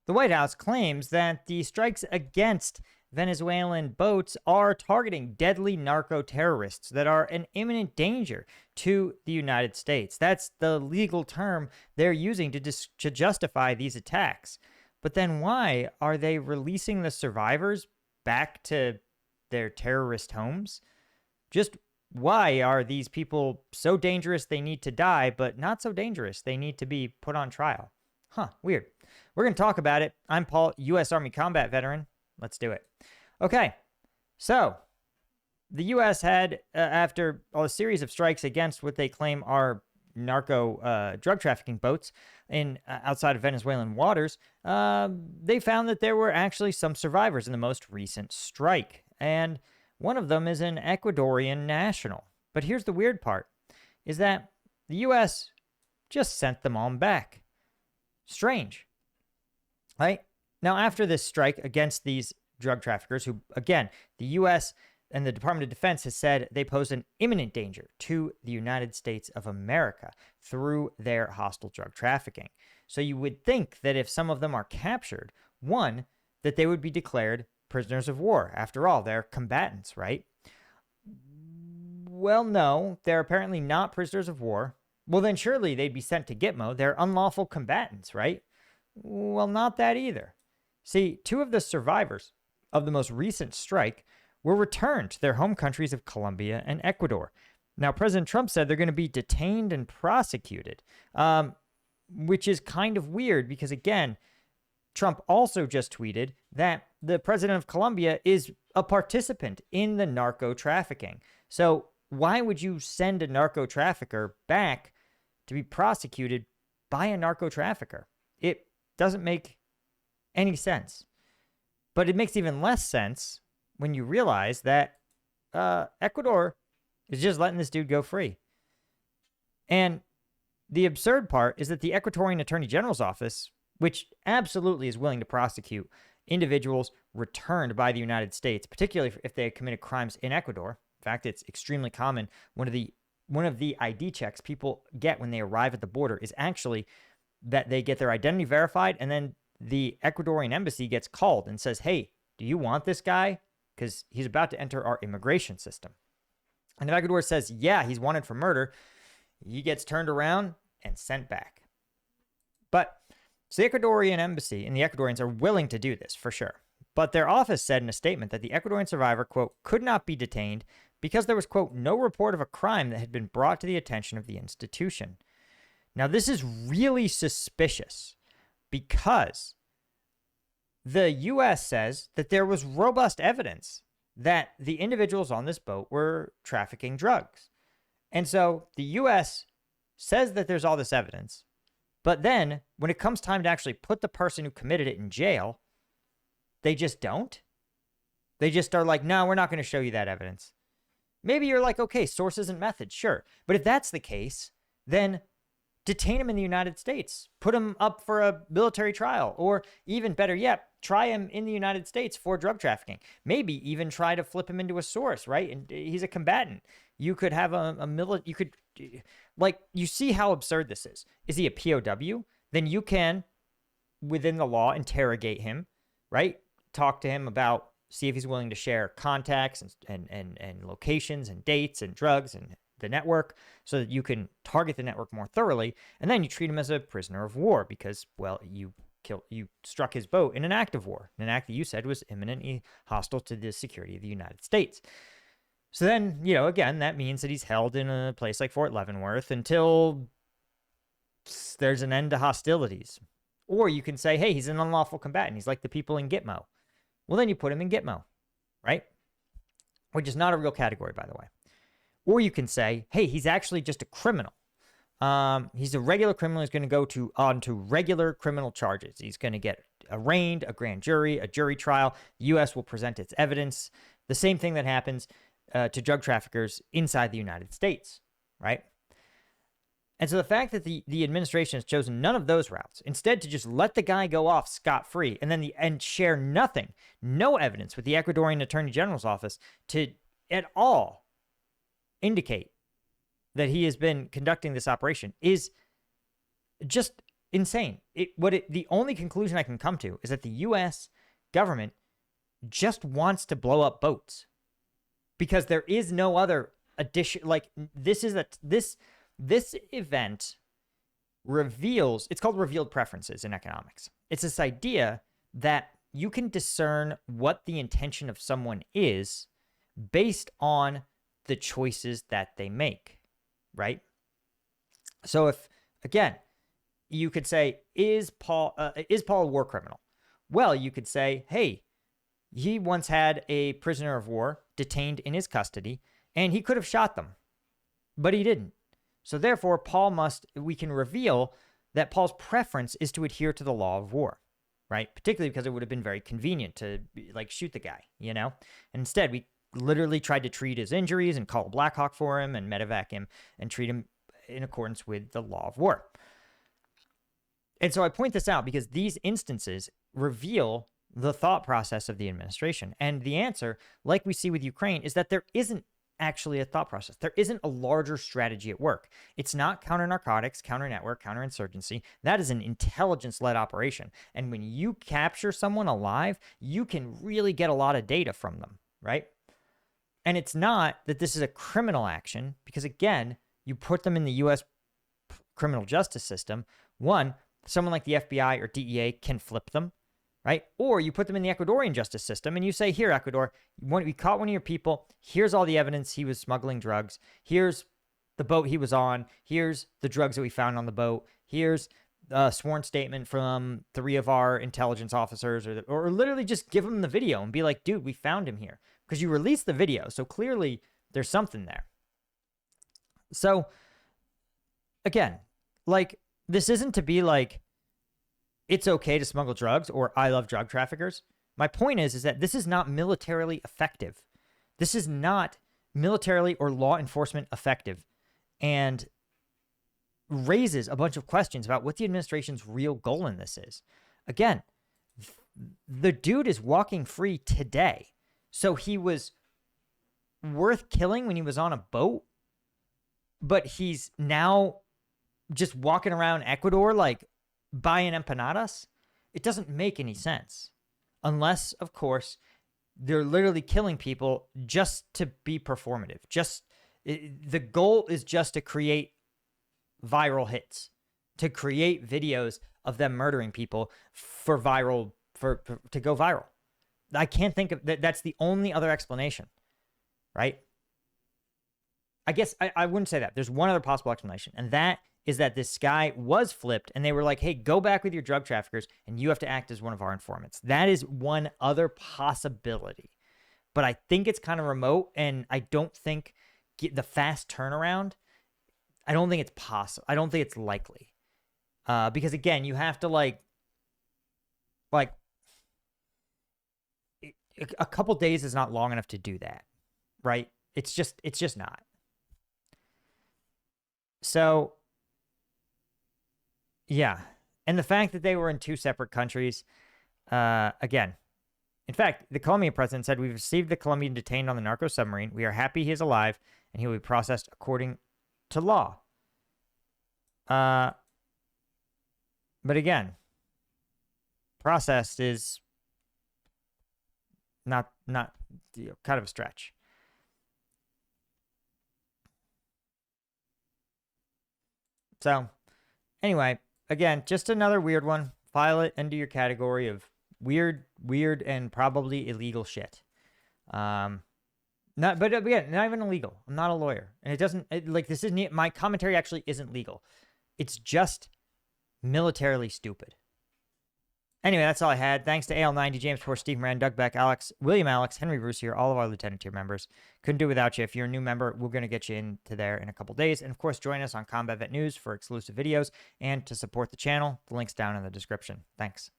The White House claims that the strikes against Venezuelan boats are targeting deadly narco terrorists that are an imminent danger to the United States. That's the legal term they're using to justify these attacks. But then why are they releasing the survivors back to their terrorist homes? Just why are these people so dangerous they need to die, but not so dangerous they need to be put on trial? Weird. We're going to talk about it. I'm Paul, U.S. Army combat veteran. Let's do it. Okay, so the U.S. had, after a series of strikes against what they claim are narco drug trafficking boats in outside of Venezuelan waters, they found that there were actually some survivors in the most recent strike. And one of them is an Ecuadorian national. But here's the weird part, is that the U.S. just sent them on back. Strange, right? Now, after this strike against these drug traffickers, who, again, the U.S. and the Department of Defense has said they pose an imminent danger to the United States of America through their hostile drug trafficking. So you would think that if some of them are captured, one, that they would be declared prisoners of war. After all, they're combatants, right? Well, no, they're apparently not prisoners of war. Well, then surely they'd be sent to Gitmo. They're unlawful combatants, right? Well, not that either. See, two of the survivors of the most recent strike were returned to their home countries of Colombia and Ecuador. Now, President Trump said they're going to be detained and prosecuted, which is kind of weird because, again, Trump also just tweeted that the president of Colombia is a participant in the narco trafficking. So why would you send a narco trafficker back to be prosecuted by a narco trafficker? It doesn't make any sense. But it makes even less sense when you realize that Ecuador is just letting this dude go free. And the absurd part is that the Ecuadorian Attorney General's office, which absolutely is willing to prosecute individuals returned by the United States, particularly if they committed crimes in Ecuador. In fact, it's extremely common. One of the ID checks people get when they arrive at the border is actually that they get their identity verified, and then the Ecuadorian embassy gets called and says, hey, do you want this guy? Because he's about to enter our immigration system. And if Ecuador says, yeah, he's wanted for murder, he gets turned around and sent back. But so the Ecuadorian embassy and the Ecuadorians are willing to do this for sure. But their office said in a statement that the Ecuadorian survivor, quote, could not be detained because there was, quote, no report of a crime that had been brought to the attention of the institution. Now, this is really suspicious because the U.S. says that there was robust evidence that the individuals on this boat were trafficking drugs. And so the U.S. says that there's all this evidence, but then when it comes time to actually put the person who committed it in jail, they just don't. They just are like, no, we're not going to show you that evidence. Maybe you're like, okay, sources and methods, sure. But if that's the case, then detain him in the United States, put him up for a military trial, or even better yet, try him in the United States for drug trafficking. Maybe even try to flip him into a source, right? And he's a combatant. You could have you see how absurd this is. Is he a POW? Then you can, within the law, interrogate him, right? Talk to him about, see if he's willing to share contacts and locations and dates and drugs and the network so that you can target the network more thoroughly. And then you treat him as a prisoner of war because, well, you struck his boat in an act of war, an act that you said was imminently hostile to the security of the United States. So then, again, that means that he's held in a place like Fort Leavenworth until there's an end to hostilities. Or you can say, hey, he's an unlawful combatant. He's like the people in Gitmo. Well, then you put him in Gitmo, right? Which is not a real category, by the way. Or you can say, hey, he's actually just a criminal. He's a regular criminal. He's going to go onto regular criminal charges. He's going to get arraigned, a grand jury, a jury trial. The U.S. will present its evidence. The same thing that happens to drug traffickers inside the United States, right? And so the fact that the administration has chosen none of those routes, instead to just let the guy go off scot-free and share nothing, no evidence with the Ecuadorian Attorney General's office to at all indicate that he has been conducting this operation is just insane. The only conclusion I can come to is that the U.S. government just wants to blow up boats because there is no other addition. Like this event reveals, it's called revealed preferences in economics. It's this idea that you can discern what the intention of someone is based on the choices that they make, right? So if, again, you could say, is Paul a war criminal? Well, you could say, hey, he once had a prisoner of war detained in his custody, and he could have shot them, but he didn't. So therefore, we can reveal that Paul's preference is to adhere to the law of war, right? Particularly because it would have been very convenient to like shoot the guy, you know? And instead, we literally tried to treat his injuries and call a Black Hawk for him and medevac him and treat him in accordance with the law of war. And so I point this out because these instances reveal the thought process of the administration. And the answer, like we see with Ukraine, is that there isn't actually a thought process. There isn't a larger strategy at work. It's not counter-narcotics, counter-network, counter-insurgency. That is an intelligence-led operation. And when you capture someone alive, you can really get a lot of data from them, right? And it's not that this is a criminal action because, again, you put them in the U.S. criminal justice system. One, someone like the FBI or DEA can flip them, right? Or you put them in the Ecuadorian justice system and you say, here, Ecuador, we caught one of your people. Here's all the evidence he was smuggling drugs. Here's the boat he was on. Here's the drugs that we found on the boat. Here's a sworn statement from 3 of our intelligence officers, or literally just give them the video and be like, dude, we found him here. Because you released the video, so clearly there's something there. So, again, like, this isn't to be like, it's okay to smuggle drugs or I love drug traffickers. My point is that this is not militarily effective. This is not militarily or law enforcement effective and raises a bunch of questions about what the administration's real goal in this is. Again, the dude is walking free today. So he was worth killing when he was on a boat, but he's now just walking around Ecuador like buying empanadas. It doesn't make any sense. Unless, of course, they're literally killing people just to be performative. The goal is just to create viral hits, to create videos of them murdering people to go viral. I can't think of that. That's the only other explanation, right? I guess I wouldn't say that. There's one other possible explanation, and that is that this guy was flipped, and they were like, hey, go back with your drug traffickers, and you have to act as one of our informants. That is one other possibility. But I think it's kind of remote, and I don't think the fast turnaround, I don't think it's possible. I don't think it's likely. Because, again, you have to, like a couple days is not long enough to do that, right? It's just not. So, yeah. And the fact that they were in 2 separate countries, again, in fact, the Colombian president said, we've received the Colombian detained on the Narco submarine. We are happy he is alive and he will be processed according to law. But again, processed is not kind of a stretch. So, anyway, again, just another weird one. File it into your category of weird, and probably illegal shit. But again, not even illegal. I'm not a lawyer, and this isn't my commentary. Actually, isn't legal. It's just militarily stupid. Anyway, that's all I had. Thanks to AL90, James Poor, Steve Moran, Doug Beck, William Alex, Henry Bruce here, all of our Lieutenant Tier members. Couldn't do it without you. If you're a new member, we're going to get you into there in a couple days. And of course, join us on Combat Vet News for exclusive videos and to support the channel. The link's down in the description. Thanks.